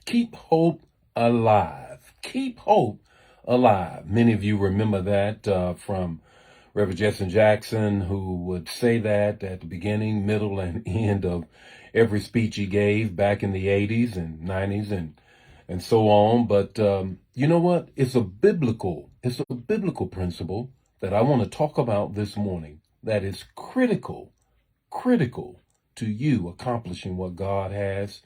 Keep hope alive. Keep hope alive. Many of you remember that from Reverend Jesse Jackson, who would say that at the beginning, middle, and end of every speech he gave back in the 80s and 90s and so on. But you know what? It's a biblical principle that I want to talk about this morning that is critical to you accomplishing what God has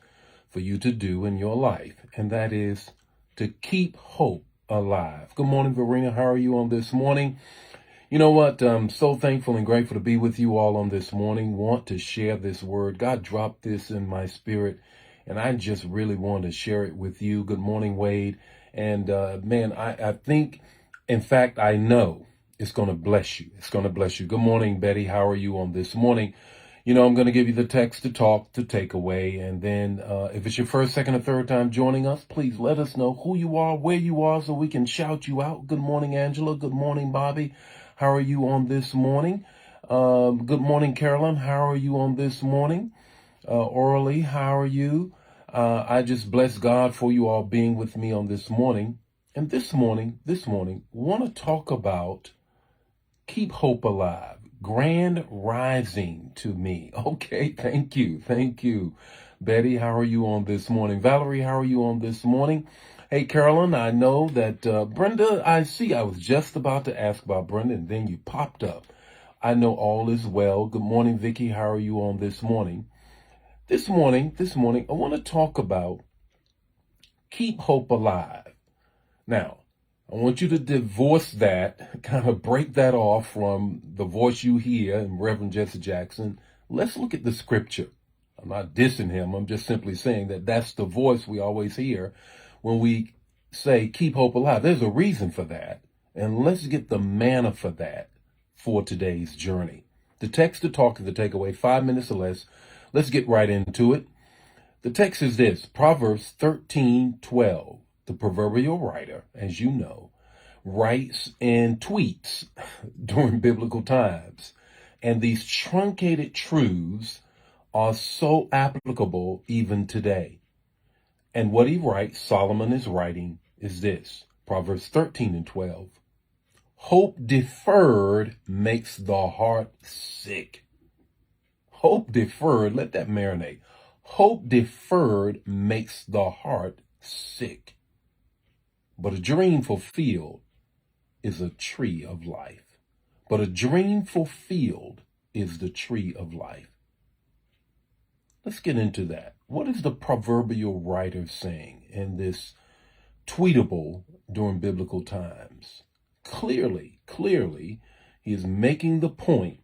for you to do in your life, and that is to keep hope alive. Good morning, Verena. How are you on this morning? You know what? I'm so thankful and grateful to be with you all on this morning. Want to share this word. God dropped this in my spirit, and I just really want to share it with you. Good morning, Wade. And man, I think, in fact, I know it's going to bless you. It's going to bless you. Good morning, Betty. How are you on this morning? You know, I'm going to give you the text to talk, to take away. And then if it's your first, second, or third time joining us, please let us know who you are, where you are, so we can shout you out. Good morning, Angela. Good morning, Bobby. How are you on this morning? Good morning, Carolyn. How are you on this morning? Orally, how are you? I just bless God for you all being with me on this morning. And this morning, want to talk about keep hope alive. Grand rising to me. Okay, thank you. Betty, how are you on this morning? Valerie, how are you on this morning? Hey, Carolyn, I know that Brenda, I was just about to ask about Brenda, and then you popped up. I know all is well. Good morning, Vicky. How are you on this morning? This morning, I want to talk about keep hope alive. Now, I want you to divorce that, kind of break that off from the voice you hear in Reverend Jesse Jackson. Let's look at the scripture. I'm not dissing him. I'm just simply saying that that's the voice we always hear when we say keep hope alive. There's a reason for that. And let's get the manna for that for today's journey. The text to talk and the takeaway, 5 minutes or less. Let's get right into it. The text is this, Proverbs 13:12. The proverbial writer, as you know, writes and tweets during biblical times. And these truncated truths are so applicable even today. And what he writes, Solomon is writing, is this, Proverbs 13:12. Hope deferred makes the heart sick. Hope deferred, let that marinate. Hope deferred makes the heart sick. But a dream fulfilled is a tree of life. But a dream fulfilled is the tree of life. Let's get into that. What is the proverbial writer saying in this tweetable during biblical times? Clearly, he is making the point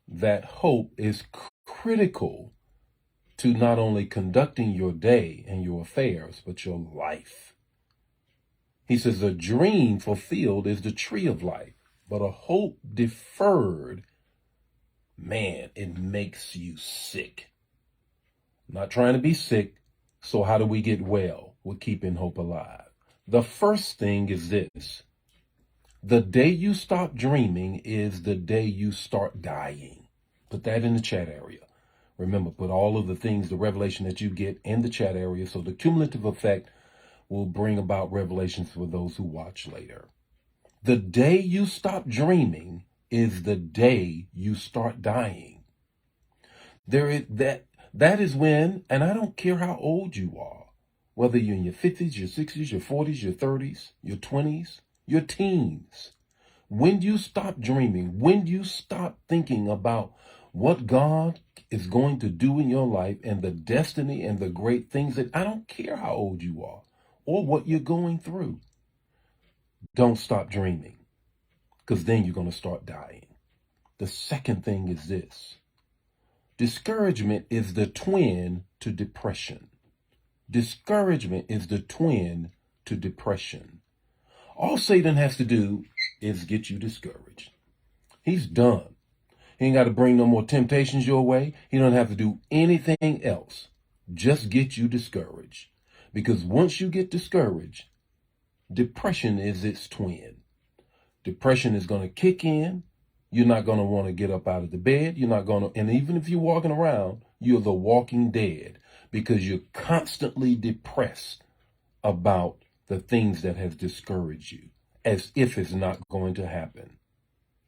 that hope is critical to not only conducting your day and your affairs, but your life. He says a dream fulfilled is the tree of life, but a hope deferred, man, it makes you sick. I'm not trying to be sick, so how do we get well with keeping hope alive? The first thing is this. The day you stop dreaming is the day you start dying. Put that in the chat area. Remember, put all of the things, the revelation that you get in the chat area, so the cumulative effect will bring about revelations for those who watch later. The day you stop dreaming is the day you start dying. That is when, and I don't care how old you are, whether you're in your 50s, your 60s, your 40s, your 30s, your 20s, your teens, when you stop dreaming, when you stop thinking about what God is going to do in your life and the destiny and the great things that I don't care how old you are or what you're going through. Don't stop dreaming, because then you're going to start dying. The second thing is this. Discouragement is the twin to depression. Discouragement is the twin to depression. All Satan has to do is get you discouraged. He's done. He ain't got to bring no more temptations your way. He don't have to do anything else. Just get you discouraged. Because once you get discouraged, depression is its twin. Depression is going to kick in. You're not going to want to get up out of the bed. You're not going to, and even if you're walking around, you're the walking dead, because you're constantly depressed about the things that has discouraged you, as if it's not going to happen.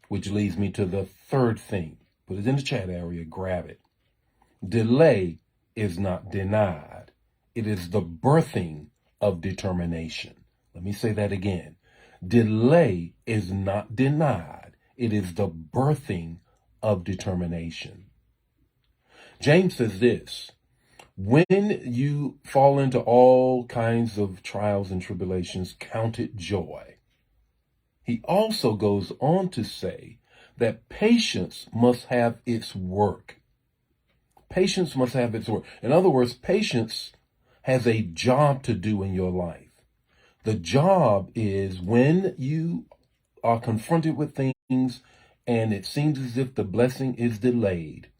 Which leads me to the third thing. Put it in the chat area, grab it. Delay is not denied. It is the birthing of determination. Let me say that again. Delay is not denied. It is the birthing of determination. James says this: when you fall into all kinds of trials and tribulations, count it joy. He also goes on to say that patience must have its work. Patience must have its work. In other words, patience has a job to do in your life. The job is when you are confronted with things and it seems as if the blessing is delayed,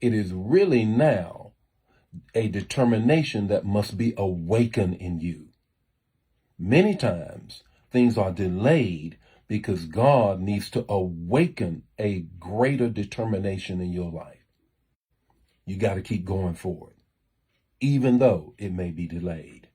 it is really now a determination that must be awakened in you. Many times things are delayed because God needs to awaken a greater determination in your life. You got to keep going forward, even though it may be delayed.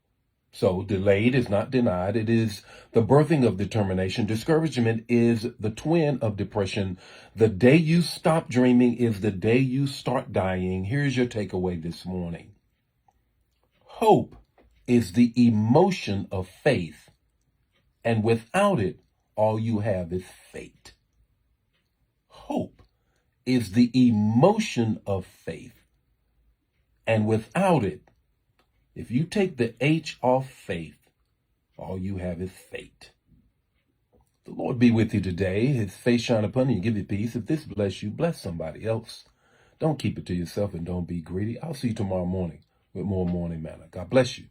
So delayed is not denied. It is the birthing of determination. Discouragement is the twin of depression. The day you stop dreaming is the day you start dying. Here's your takeaway this morning. Hope is the emotion of faith, and without it, all you have is fate. Hope is the emotion of faith, and without it, if you take the H off faith, all you have is fate. The Lord be with you today. His face shine upon you and give you peace. If this bless you, bless somebody else. Don't keep it to yourself and don't be greedy. I'll see you tomorrow morning with more Morning Manna. God bless you.